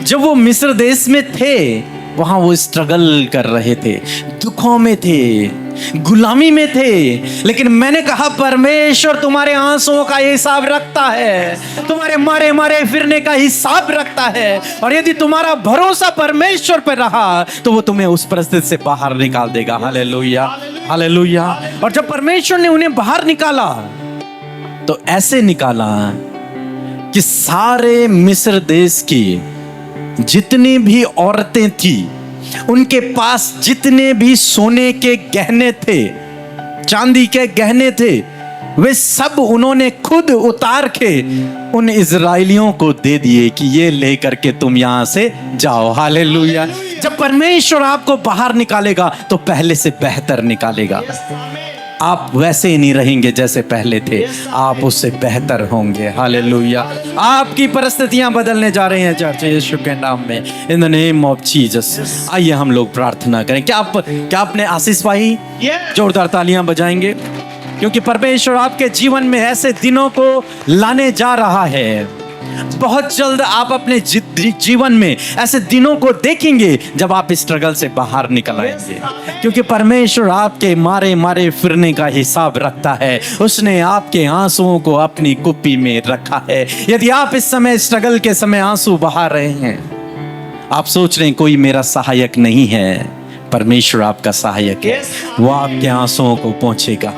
जब वो मिस्र देश में थे वहां वो स्ट्रगल कर रहे थे, दुखों में थे, गुलामी में थे, लेकिन मैंने कहा परमेश्वर तुम्हारे आंसुओं का हिसाब रखता है, तुम्हारे मारे मारे फिरने का हिसाब रखता है, और यदि तुम्हारा भरोसा परमेश्वर पर रहा तो वो तुम्हें उस परिस्थिति से बाहर निकाल देगा। Hallelujah, hallelujah. और जब परमेश्वर ने उन्हें बाहर निकाला तो ऐसे निकाला कि सारे मिस्र देश की जितनी भी औरतें थी, उनके पास जितने भी सोने के गहने थे, चांदी के गहने थे, वे सब उन्होंने खुद उतार के उन इजराइलियों को दे दिए कि ये लेकर के तुम यहां से जाओ। हालेलुया। जब परमेश्वर आपको बाहर निकालेगा तो पहले से बेहतर निकालेगा। आप वैसे ही नहीं रहेंगे जैसे पहले थे, आप उससे बेहतर होंगे। हालेलुया। आपकी परिस्थितियां बदलने जा रही हैं चर्च यीशु के नाम में, in the name of Jesus. आइए हम लोग प्रार्थना करें। क्या आपने आशीष पाई? जोरदार तालियां बजाएंगे, क्योंकि परमेश्वर आपके जीवन में ऐसे दिनों को लाने जा रहा है। बहुत जल्द आप अपने जीवन में ऐसे दिनों को देखेंगे जब आप स्ट्रगल से बाहर निकल आएंगे, क्योंकि परमेश्वर आपके मारे मारे फिरने का हिसाब रखता है। उसने आपके आंसुओं को अपनी कुप्पी में रखा है। यदि आप इस समय स्ट्रगल के समय आंसू बहा रहे हैं, आप सोच रहे हैं कोई मेरा सहायक नहीं है, परमेश्वर आपका सहायक है। वो आपके आंसुओं को पहुंचेगा,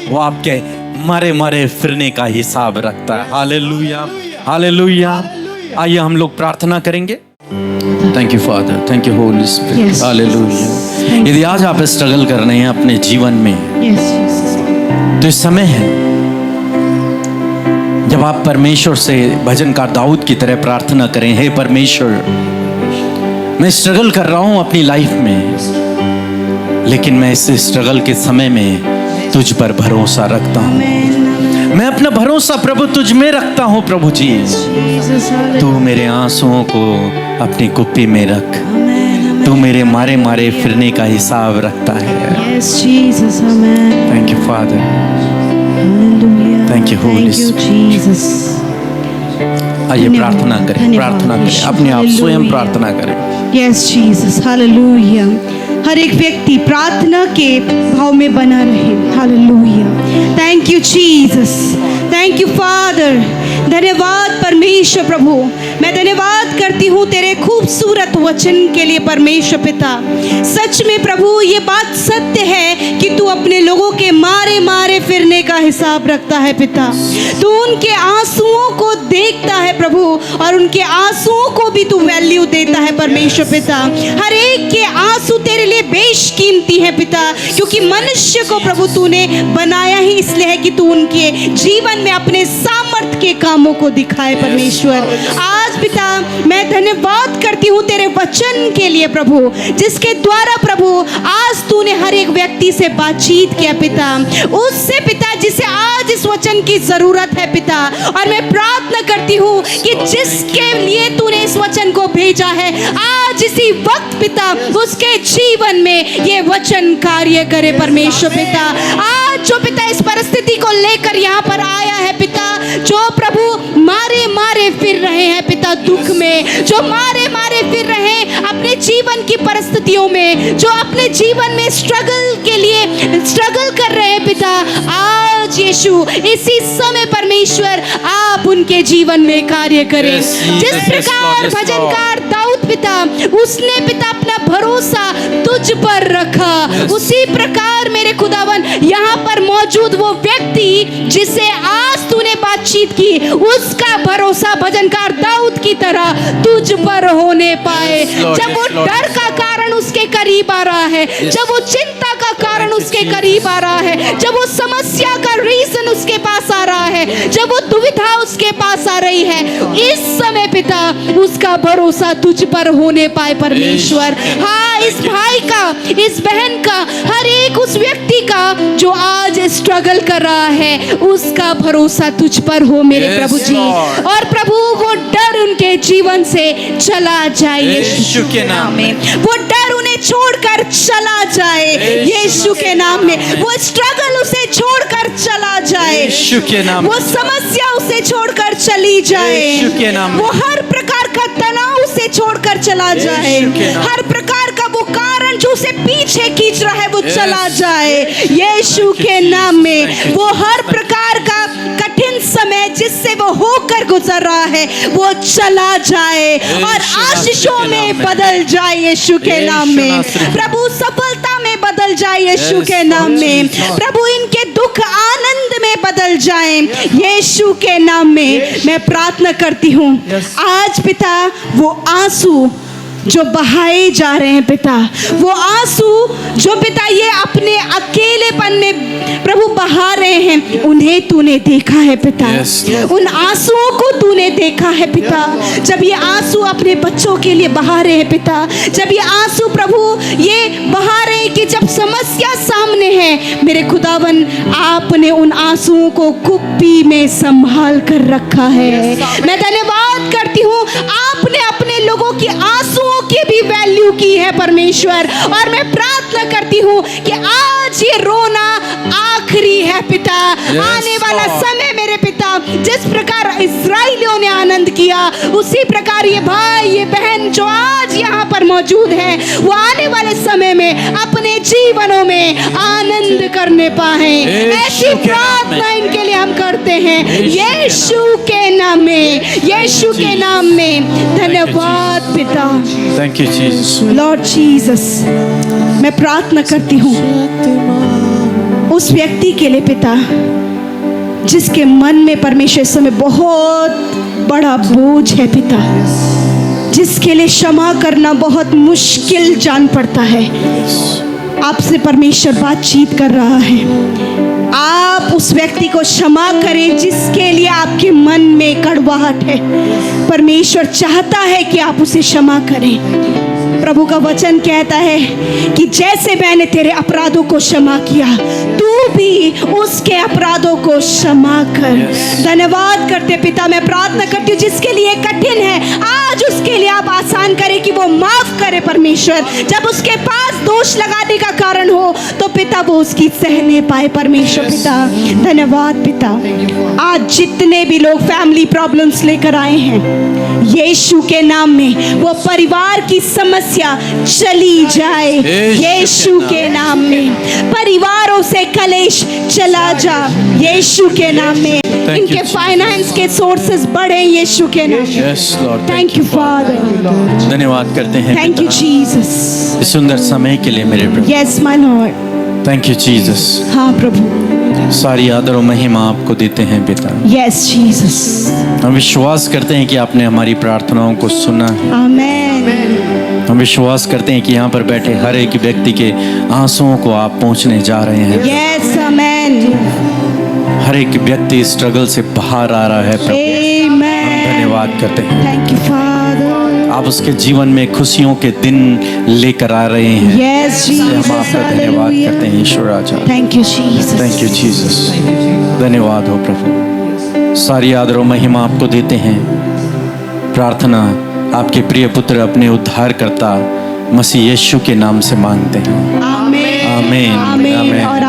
वो आपके मारे मारे फिरने का हिसाब रखता है। Hallelujah, hallelujah. आइए हम लोग प्रार्थना करेंगे। Thank you father, thank you Holi spirit. Hallelujah. यदि आज आप स्ट्रगल कर रहे हैं अपने जीवन में, तो इस समय है जब आप परमेश्वर से भजनकार दाऊद की तरह प्रार्थना करें, हे परमेश्वर, मैं स्ट्रगल कर रहा हूं अपनी लाइफ में, लेकिन मैं इस स्ट्रगल के समय में तुझ पर भरोसा रखता हूं। मैं अपना भरोसा प्रभु तुझ में रखता हूं। प्रभु जी, तू मेरे आंसुओं को अपनी कुप्पी में रख, तू मेरे मारे मारे फिरने का हिसाब रखता है। Thank you father, thank you Holi spirit. आइए प्रार्थना करें, प्रार्थना करें, अपने आप स्वयं प्रार्थना करें। Yes Jesus, hallelujah. हर एक व्यक्ति प्रार्थना के भाव में बना रहे। Hallelujah. Thank you Jesus, thank you father. धन्यवाद परमेश्वर प्रभु, मैं धन्यवाद करती हूँ तेरे खूबसूरत वचन के लिए परमेश्वर पिता। सच में प्रभु ये बात सत्य है कि तू अपने लोगों के मारे मारे फिरने का हिसाब रखता है पिता। तू उनके आंसुओं को देखता है प्रभु, और उनके आंसुओं को भी तू वैल्यू देता है परमेश्वर पिता। हर एक के आंसू तेरे लिए बेशकीमती है पिता, क्योंकि मनुष्य को प्रभु तूने बनाया ही इसलिए है कि तू उनके जीवन में अपने सामर्थ्य के कामों को दिखाए परमेश्वर। आज पिता मैं धन्यवाद करती हूँ तेरे वचन के लिए प्रभु, जिसके द्वारा प्रभु आज तूने हर एक व्यक्ति से बातचीत किया पिता, उससे पिता जिसे आज इस वचन की जरूरत है पिता। और मैं प्रार्थना करती हूँ कि जिसके लिए तूने इस वचन को भेजा है, आज इसी वक्त पिता उसके जीवन में ये वचन कार्य करे परमेश्वर पिता। आज जो पिता इस परिस्थिति को लेकर यहाँ पर आया है पिता, जो प्रभु मारे मारे फिर रहे हैं पिता दुख में, जो मारे मारे चलते फिर रहे हैं अपने जीवन की परिस्थितियों में, जो अपने जीवन में स्ट्रगल कर रहे हैं पिता, आज यीशु इसी समय परमेश्वर आप उनके जीवन में कार्य करें। Yes, Jesus, जिस yes, प्रकार Lord, yes, भजनकार दाऊद पिता, उसने पिता अपना भरोसा तुझ पर रखा, उसी प्रकार मेरे खुदावन यहाँ पर मौजूद वो व्यक्ति जिसे आज तूने बातचीत की, उसका भरोसा भजनकार दाऊद की तरह तुझ पर होने पाए। Yes, Lord, जब वो yes, Lord, डर yes, का कारण उसके करीब आ रहा है, जब वो चिंता का कारण उसके करीब आ रहा है, जब वो समस्या का रीजन उसके पास आ रहा है, जब वो दुविधा उसके पास आ रही है, इस समय पिता उसका भरोसा तुझ पर होने पाए परमेश्वर। हाँ, इस भाई का, इस बहन का, हर एक उस व्यक्ति का जो आज स्ट्रगल कर रहा है, उसका भरोसा तुझ पर हो मेरे Yes, प्रभु जी। Lord. और प्रभु वो डर उनके जीवन से चला जाए यीशु के नाम में। वो डर उन्हें छोड़कर चला जाए यीशु के नाम में। वो स्ट्रगल उसे छोड़कर चला जाए यीशु के नाम में। वो समस्या उसे छोड़कर चली जाए यीशु के नाम में। वो हर प्रकार का तनाव उसे छोड़कर चला जाए, यीशु के नाम में। हर प्रकार का वो कारण जो उसे पीछे खींच रहा है वो Yes. चला जाए यीशु के नाम में। वो हर प्रकार का कठिन समय जिससे वो होकर गुजर रहा है वो चला जाए और आशीषों में बदल जाए यीशु के नाम में। प्रभु सफलता में बदल जाए यीशु के नाम में। प्रभु इनके दुख आनंद में बदल जाए यीशु के नाम में। मैं प्रार्थना करती हूँ आज पिता वो आंसू जो बहाए जा रहे हैं पिता, वो आंसू जो पिता ये अपने अकेलेपन में प्रभु बहा रहे हैं, उन्हें तूने देखा है पिता। Yes, Lord. उन आंसुओं को तूने देखा है पिता। जब ये आंसू अपने बच्चों के लिए बहा रहे हैं पिता, जब ये आंसू प्रभु ये बहा रहे हैं कि जब समस्या सामने है, मेरे खुदावन आपने उन आंसुओं को कुप्पी में संभाल कर रखा है। मैं धन्यवाद करती हूँ आपने अपने लोगों की आंसुओं की भी वैल्यू की है परमेश्वर। और मैं प्रार्थना करती हूँ कि आज ये रोना आखिरी है पिता। आने वाला समय मेरे पिता, जिस प्रकार इस्राएलियों ने आनंद किया, उसी प्रकार ये भाई ये बहन जो आज यहाँ पर मौजूद है, वो आने वाले समय में अपने जीवनों में आनंद करने पाए। ऐसी प्रार्थना इनके लिए हम करते हैं यीशु के नाम में, यीशु के नाम में। धन्यवाद पिता। Thank you Jesus. Lord Jesus, मैं प्रार्थना करती हूँ उस व्यक्ति के लिए पिता जिसके मन में परमेश्वर इस समय बहुत बड़ा बोझ है पिता, जिसके लिए क्षमा करना बहुत मुश्किल जान पड़ता है। आपसे परमेश्वर बातचीत कर रहा है। आप उस व्यक्ति को क्षमा करें जिसके लिए आपके मन में कड़वाहट है। परमेश्वर चाहता है कि आप उसे क्षमा करें। प्रभु का वचन कहता है कि जैसे मैंने तेरे अपराधों को क्षमा किया, तू भी उसके अपराधों को क्षमा कर। धन्यवाद करते पिता। मैं प्रार्थना करती हूँ जिसके लिए कठिन है, आज उसके लिए आप आसान करें कि वो माफ करे परमेश्वर। जब उसके पास दोष लगाने का कारण हो तो पिता वो उसकी सहने पाए परमेश्वर। पिता धन्यवाद पिता। आज जितने भी लोग फैमिली प्रॉब्लम्स लेकर आए हैं, यीशु के नाम में वो परिवार की समस्या चली जाए यीशु के नाम में। परिवारों से कलेश चला जा यीशु के नाम में। इनके फाइनेंस के सोर्सेस बढ़े यीशु के नाम में। Yes Lord, thank you father. धन्यवाद करते हैं थैंक यू पिता, जीसस। इस सुंदर समय के लिए मेरे प्रभु। Yes my lord. Thank you Jesus. हाँ प्रभु। सारी आदर और महिमा आपको देते हैं पिता। Yes Jesus. हम विश्वास करते हैं कि आपने हमारी प्रार्थनाओं को सुना है। आमेन। हम विश्वास करते हैं कि यहाँ पर बैठे हर एक व्यक्ति के आंसुओं को आप पहुँचने जा रहे हैं। Yes amen. हर एक व्यक्ति स्ट्रगल से बाहर आ रहा है प्रभु। हम आमेन। धन्यवाद करते हैं, थैंक यू फादर। आप उसके जीवन में खुशियों के दिन लेकर आ रहे हैं। यस इसलिए हम जीसस। आपका धन्यवाद करते हैं ईश्वर राजा। Thank you Jesus. Thank you Jesus. धन्यवाद हो प्रभु। सारी आदर और महिमा आपको देते हैं। प्रार्थना आपके प्रिय पुत्र अपने उद्धारकर्ता मसीह यीशु के नाम से मांगते हैं। आमेन। आमीन। आमीन आमीन। और